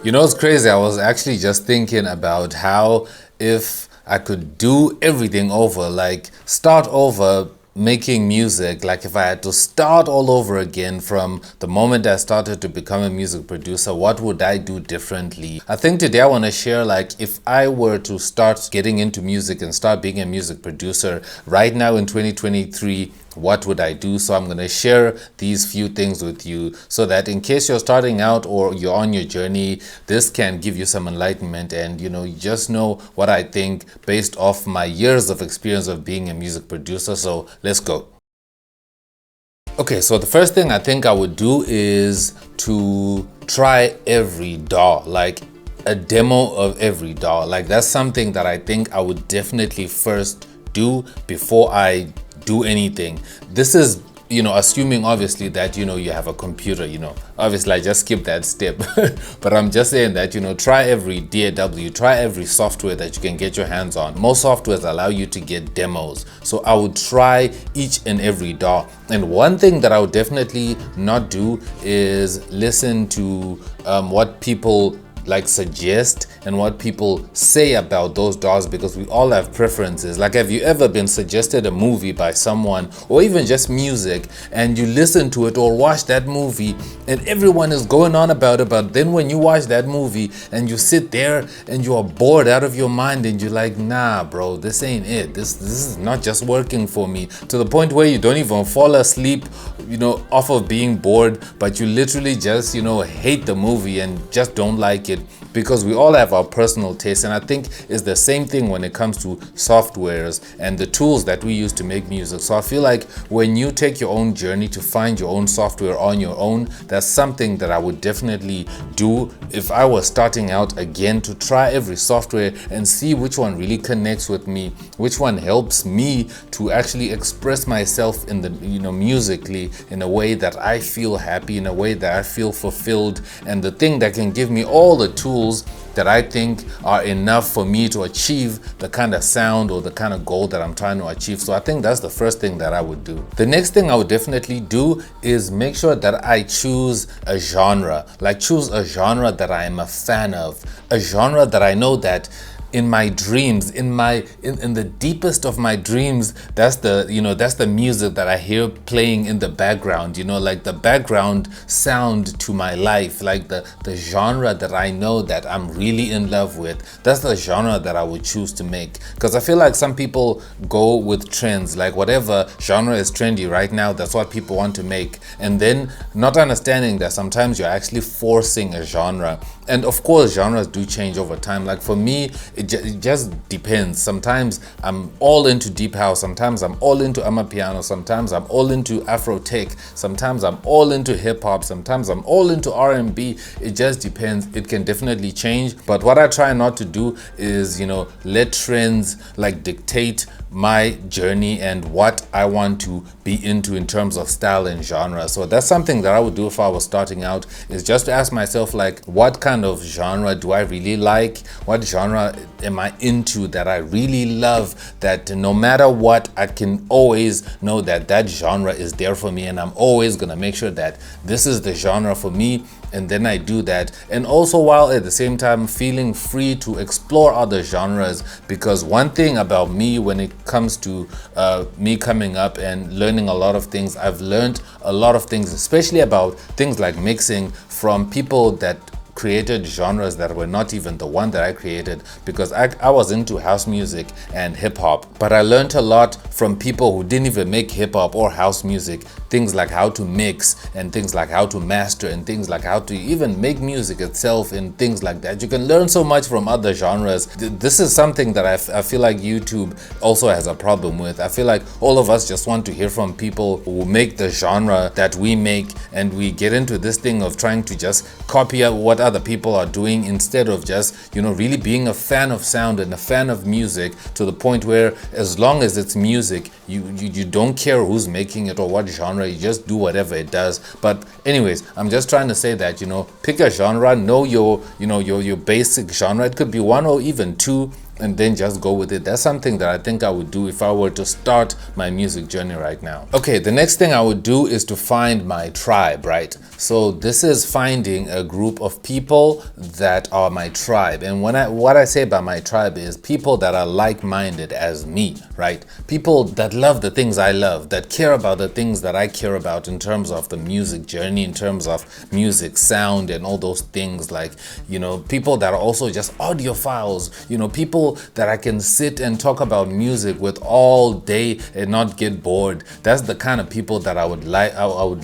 You know, it's crazy. I was actually just thinking about how if I could do everything over, like start over making music, like if I had to start all over again from the moment I started to become a music producer, what would I do differently? I think today I want to share, like, if I were to start getting into music and start being a music producer right now in 2023, what would I do? So I'm going to share these few things with you so that in case you're starting out or you're on your journey, this can give you some enlightenment, and you just know what I think based off my years of experience of being a music producer. So let's go. Okay, so the first thing I think I would do is to try every DAW, like a demo of every DAW. Like that's something that I think I would definitely first do before I do anything. This is, assuming obviously that, you have a computer, obviously I just skipped that step, but I'm just saying that, try every DAW, try every software that you can get your hands on. Most softwares allow you to get demos. So I would try each and every DAW. And one thing that I would definitely not do is listen to what people suggest and what people say about those DAWs, because we all have preferences. Like, have you ever been suggested a movie by someone, or even just music, and you listen to it or watch that movie and everyone is going on about it, but then when you watch that movie and you sit there and you are bored out of your mind and you're like, nah bro, this ain't it, this is not just working for me, to the point where you don't even fall asleep off of being bored, but you literally just hate the movie and just don't like it, because we all have our personal taste. And I think it's the same thing when it comes to softwares and the tools that we use to make music. So I feel like when you take your own journey to find your own software on your own, that's something that I would definitely do if I was starting out again, to try every software and see which one really connects with me, which one helps me to actually express myself in the musically in a way that I feel happy, in a way that I feel fulfilled, and the thing that can give me all the tools that I think are enough for me to achieve the kind of sound or the kind of goal that I'm trying to achieve. So I think that's the first thing that I would do. The next thing I would definitely do is make sure that I choose a genre, like choose a genre that I am a fan of, a genre that I know that in my dreams, in the deepest of my dreams, that's the music that I hear playing in the background, like the background sound to my life, like the genre that I know that I'm really in love with. That's the genre that I would choose to make, because I feel like some people go with trends, like whatever genre is trendy right now, that's what people want to make, and then not understanding that sometimes you're actually forcing a genre. And of course genres do change over time. Like for me, it just depends. Sometimes I'm all into deep house, sometimes I'm all into amapiano, sometimes I'm all into Afro tech, sometimes I'm all into hip hop, sometimes I'm all into R&B. It just depends. It can definitely change, but what I try not to do is let trends dictate my journey and what I want to be into in terms of style and genre. So that's something that I would do if I was starting out, is just to ask myself, like, what kind of genre do I really like? What genre am I into that I really love, that no matter what, I can always know that that genre is there for me, and I'm always gonna make sure that this is the genre for me. And then I do that, and also while at the same time feeling free to explore other genres, because one thing about me when it comes to me coming up and learning a lot of things, I've learned a lot of things, especially about things like mixing, from people that created genres that were not even the one that I created, because I was into house music and hip hop, but I learned a lot from people who didn't even make hip hop or house music, things like how to mix and things like how to master and things like how to even make music itself and things like that. You can learn so much from other genres. This is something that I feel like YouTube also has a problem with. I feel like all of us just want to hear from people who make the genre that we make, and we get into this thing of trying to just copy out what other people are doing, instead of just really being a fan of sound and a fan of music, to the point where as long as it's music, you don't care who's making it or what genre, you just do whatever it does. But anyways, I'm just trying to say that pick a genre, know your basic genre. It could be one or even two, and then just go with it. That's something that I think I would do if I were to start my music journey right now. Okay, the next thing I would do is to find my tribe, right? So this is finding a group of people that are my tribe. And what I say about my tribe is people that are like-minded as me, right? People that love the things I love, that care about the things that I care about in terms of the music journey, in terms of music sound and all those things, like, you know, people that are also just audiophiles, you know, people that I can sit and talk about music with all day and not get bored. That's the kind of people that I would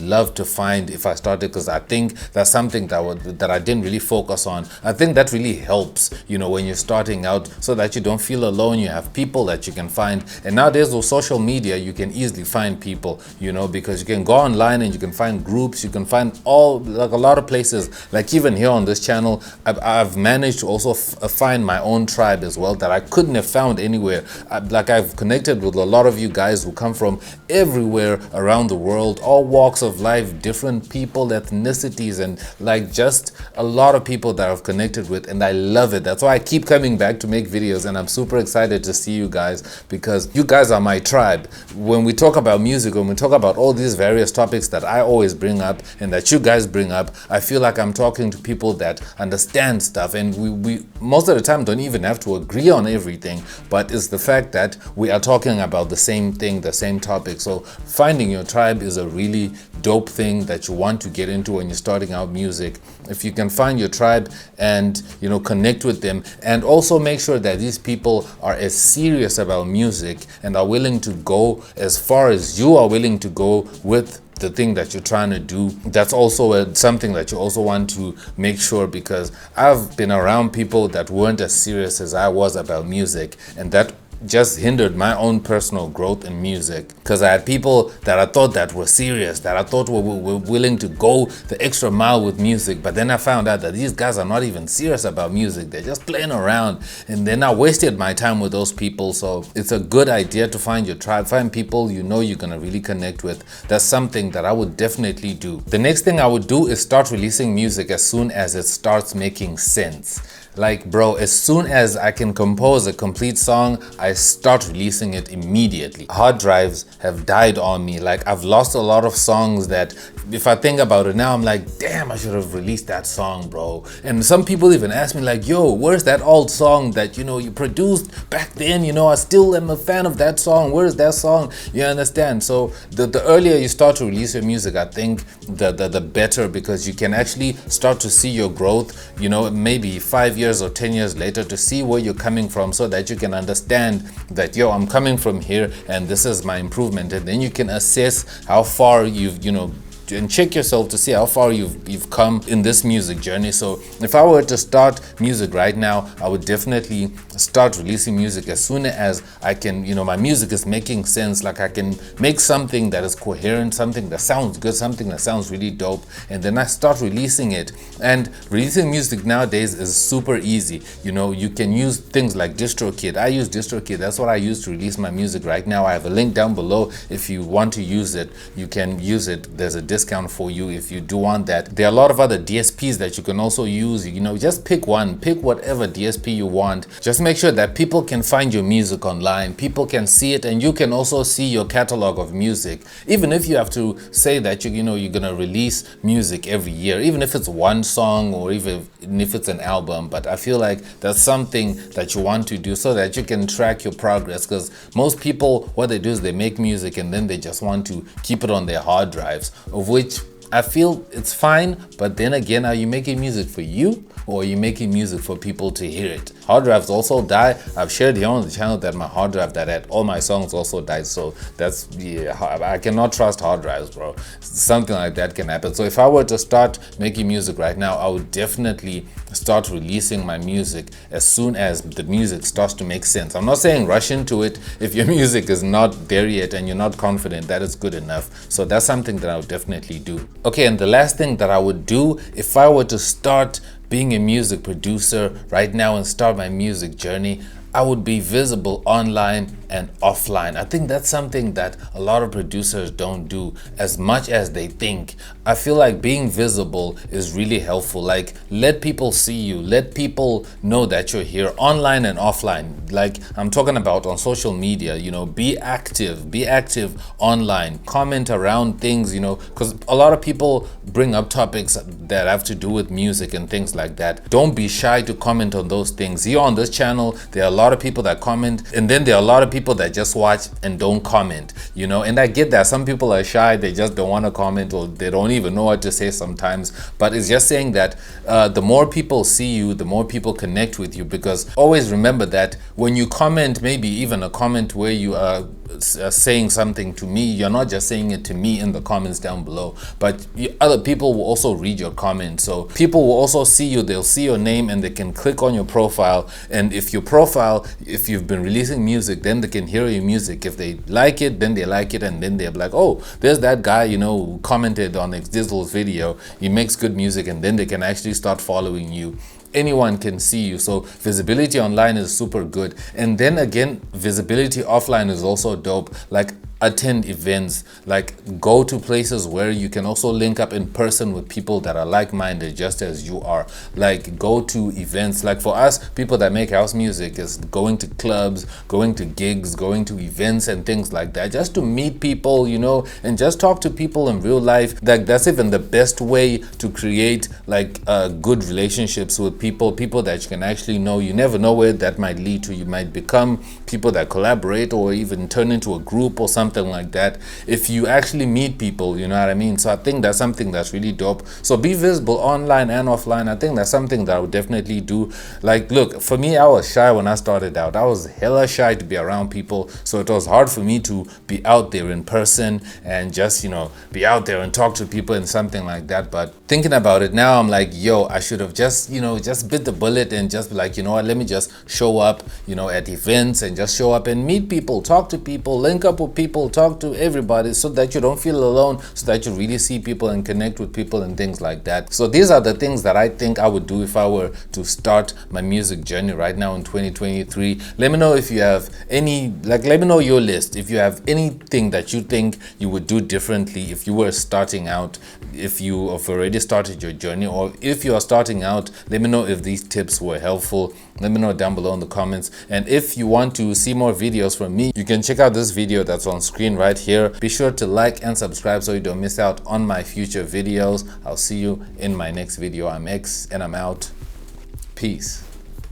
love to find if I started, because I think that's something that I didn't really focus on. I think that really helps, you know, when you're starting out, so that you don't feel alone. You have people that you can find, and nowadays with social media you can easily find people, you know, because you can go online and you can find groups, you can find like a lot of places. Like even here on this channel, I've managed to also find my own tribe as well that I couldn't have found anywhere. I've connected with a lot of you guys who come from everywhere around the world, all walks of life, different people, ethnicities, and like just a lot of people that I've connected with, and I love it. That's why I keep coming back to make videos, and I'm super excited to see you guys, because you guys are my tribe. When we talk about music, when we talk about all these various topics that I always bring up and that you guys bring up, I feel like I'm talking to people that understand stuff, and we most of the time don't even have to agree on everything, but it's the fact that we are talking about the same thing, the same topic. So finding your tribe is a really dope thing that you want to get into when you're starting out music. If you can find your tribe and, you know, connect with them, and also make sure that these people are as serious about music and are willing to go as far as you are willing to go with the thing that you're trying to do. That's also something that you also want to make sure, because I've been around people that weren't as serious as I was about music, and that just hindered my own personal growth in music, because I had people that I thought that were serious, that I thought were willing to go the extra mile with music, but then I found out that these guys are not even serious about music. They're just playing around, and then I wasted my time with those people. So it's a good idea to find your tribe, find people you know you're gonna really connect with. That's something that I would definitely do. The next thing I would do is start releasing music as soon as it starts making sense. Like, bro, as soon as I can compose a complete song, I start releasing it immediately. Hard drives have died on me. Like, I've lost a lot of songs that, if I think about it now, I'm like, damn, I should have released that song, bro. And some people even ask me like, yo, where's that old song that, you know, you produced back then? You know, I still am a fan of that song. Where's that song? You understand? So the earlier you start to release your music, I think the better, because you can actually start to see your growth, you know, maybe 5 years or 10 years later, to see where you're coming from, so that you can understand that, yo, I'm coming from here and this is my improvement. And then you can assess how far you've, you know, and check yourself to see how far you've come in this music journey. So if I were to start music right now, I would definitely start releasing music as soon as I can, you know, my music is making sense, like I can make something that is coherent, something that sounds good, something that sounds really dope, and then I start releasing it. And releasing music nowadays is super easy. You know, you can use things like DistroKid. I use DistroKid. That's what I use to release my music right now. I have a link down below. If you want to use it, you can use it. There's a discount for you if you do want that. There are a lot of other DSPs that you can also use. You know, just pick one, pick whatever DSP you want. Just make sure that people can find your music online, people can see it, and you can also see your catalog of music. Even if you have to say that you know you're gonna release music every year, even if it's one song or even if it's an album, but I feel like that's something that you want to do so that you can track your progress. Because most people, what they do is they make music and then they just want to keep it on their hard drives, of which I feel it's fine, but then again, are you making music for you, or are you making music for people to hear it? Hard drives also die. I've shared here on the channel that my hard drive that had all my songs also died. So that's, yeah, I cannot trust hard drives, bro. Something like that can happen. So if I were to start making music right now, I would definitely start releasing my music as soon as the music starts to make sense. I'm not saying rush into it. If your music is not there yet and you're not confident, that is good enough. So that's something that I would definitely do. Okay, and the last thing that I would do if I were to start being a music producer right now and start my music journey, I would be visible online and offline. I think that's something that a lot of producers don't do as much as they think. I feel like being visible is really helpful. Like, let people see you, let people know that you're here online and offline. Like, I'm talking about on social media, you know, be active online, comment around things, you know, because a lot of people bring up topics that have to do with music and things like that. Don't be shy to comment on those things. Here on this channel, there are a lot of people that comment, and then there are a lot of people that just watch and don't comment, you know, and I get that some people are shy, they just don't want to comment, or they don't even know what to say sometimes. But it's just saying that the more people see you, the more people connect with you, because always remember that when you comment, maybe even a comment where you are saying something to me, you're not just saying it to me in the comments down below, but other people will also read your comment. So people will also see you, they'll see your name, and they can click on your profile. And if your profile, if you've been releasing music, then they can hear your music. If they like it, then they like it, and then they're like, oh, there's that guy, you know, who commented on XDizzle's video, he makes good music, and then they can actually start following you. Anyone can see you. So visibility online is super good. And then again, visibility offline is also dope. Like, attend events, like go to places where you can also link up in person with people that are like-minded just as you are. Like, go to events. Like, for us people that make house music, is going to clubs, going to gigs, going to events and things like that, just to meet people, you know, and just talk to people in real life. Like, that's even the best way to create like good relationships with people that you can actually know. You never know where that might lead to. You might become people that collaborate, or even turn into a group or something like that, if you actually meet people, you know what I mean? So I think that's something that's really dope. So be visible online and offline. I think that's something that I would definitely do. Like, look, for me, I was shy when I started out. I was hella shy to be around people, so it was hard for me to be out there in person and just, you know, be out there and talk to people and something like that. But thinking about it now, I'm like, yo, I should have just, you know, just bit the bullet and just be like, you know what, let me just show up, you know, at events, and just show up and meet people, talk to people, link up with people, talk to everybody, so that you don't feel alone, so that you really see people and connect with people and things like that. So these are the things that I think I would do if I were to start my music journey right now in 2023. Let me know if you have any, like, let me know your list. If you have anything that you think you would do differently if you were starting out, if you have already started your journey, or if you are starting out, let me know if these tips were helpful. Let me know down below in the comments. And if you want to see more videos from me, you can check out this video that's on screen right here. Be sure to like and subscribe so you don't miss out on my future videos. I'll see you in my next video. I'm X, and I'm out. Peace.